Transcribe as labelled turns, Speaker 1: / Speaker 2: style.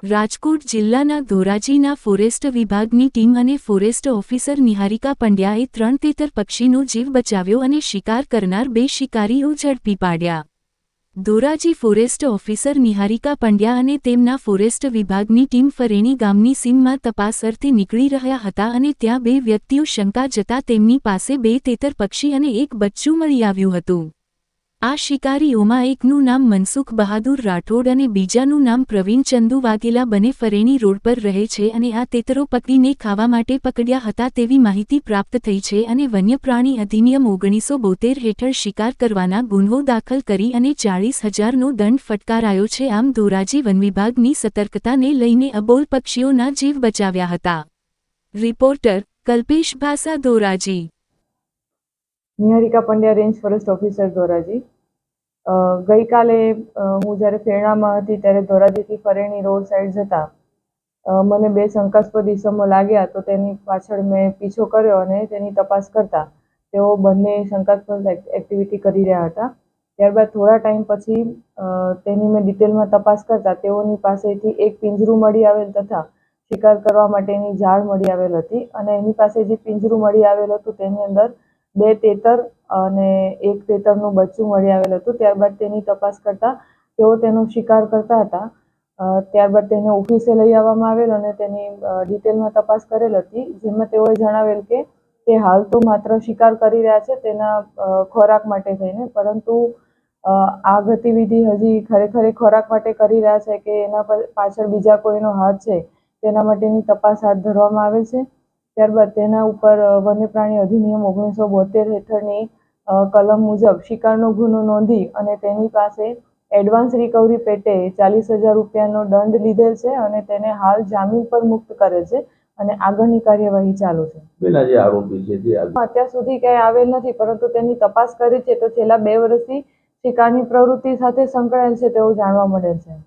Speaker 1: રાજકોટ જિલ્લાના ધોરાજીના ફોરેસ્ટ વિભાગની ટીમ અને ફોરેસ્ટ ઓફિસર નિહારિકા પંડ્યાએ 3 તેતર પક્ષીનો જીવ બચાવ્યો અને શિકાર કરનાર 2 શિકારીઓ ઝડપી પાડ્યા। ધોરાજી ફોરેસ્ટ ઓફિસર નિહારિકા પંડ્યા અને તેમના ફોરેસ્ટ વિભાગની ટીમ ફરેણી ગામની સીમમાં તપાસ અર્થે નીકળી રહ્યા હતા અને ત્યાં 2 વ્યક્તિઓ શંકા જતા તેમની પાસે 2 તેતર પક્ષી અને 1 બચ્ચું મળી આવ્યું હતું। આ શિકારીઓમાં એકનું નામ મનસુખ બહાદુર રાઠોડ અને બીજાનું નામ પ્રવીણ ચંદુ વાઘેલા બંને ફરેણી રોડ પર રહે છે અને આ તેતરો પકડીને ખાવા માટે પકડ્યા હતા તેવી માહિતી પ્રાપ્ત થઈ છે અને વન્યપ્રાણી અધિનિયમ 1972 હેઠળ શિકાર કરવાના ગુન્હો દાખલ કરી અને 40,000નો દંડ ફટકારાયો છે। આમ ધોરાજી વનવિભાગની સતર્કતાને લઈને અબોલ પક્ષીઓના જીવ બચાવ્યા હતા। Reporter Kalpesh Bhasa, Dhoraji.
Speaker 2: Niharika Pandya, range forest officer, Dhoraji. ગઈકાલે હું જ્યારે ફેરણામાં હતી ત્યારે ધોરાજીથી ફરેણી રોડ સાઈડ જતા મને 2 શંકાસ્પદ ઇસમો લાગ્યા, તો તેની પાછળ મેં પીછો કર્યો અને તેની તપાસ કરતા તેઓ બંને શંકાસ્પદ એક્ટિવિટી કરી રહ્યા હતા। ત્યારબાદ થોડા ટાઈમ પછી તેની મેં ડિટેલમાં તપાસ કરતા તેઓની પાસેથી એક પિંજરું મળી આવેલ તથા શિકાર કરવા માટેની જાળ મળી આવેલ હતી અને એની પાસે જે પિંજરું મળી આવેલ હતું તેની અંદર 2 તેતર અને 1 તેતરનું બચ્ચું મળી આવેલ હતું। ત્યારબાદ તેની તપાસ કરતા તેઓ તેનો શિકાર કરતા હતા। ત્યારબાદ તેને ઓફિસે લઈ આવવામાં આવેલ અને તેની ડિટેલમાં તપાસ કરેલ હતી, જેમાં તેઓએ જણાવેલ કે તે હાલ તો માત્ર શિકાર કરી રહ્યા છે તેના ખોરાક માટે થઈને, પરંતુ આ ગતિવિધિ હજી ખરેખર ખોરાક માટે કરી રહ્યા છે કે એના પાછળ બીજા કોઈનો હાથ છે તેના માટેની તપાસ હાથ ધરવામાં આવે છે। ત્યારબાદ તેના ઉપર વન્યપ્રાણી અધિનિયમ 1972 હેઠળની કલમ મુજબ શિકારનો ગુનો નોંધી અને તેની પાસે એડવાન્સ રિકવરી પેટે 40,000 રૂપિયાનો દંડ લીધેલ છે અને તેને હાલ જામીન પર મુક્ત કરેલ છે અને આગળની કાર્યવાહી ચાલુ છે।
Speaker 3: પેલા જે આરોપી છે તે
Speaker 2: અત્યાર સુધી ક્યાંય આવેલ નથી, પરંતુ તેની તપાસ કરી છે તો છેલ્લા 2 વર્ષથી શિકારની પ્રવૃત્તિ સાથે સંકળાયેલ છે તેવું જાણવા મળેલ છે।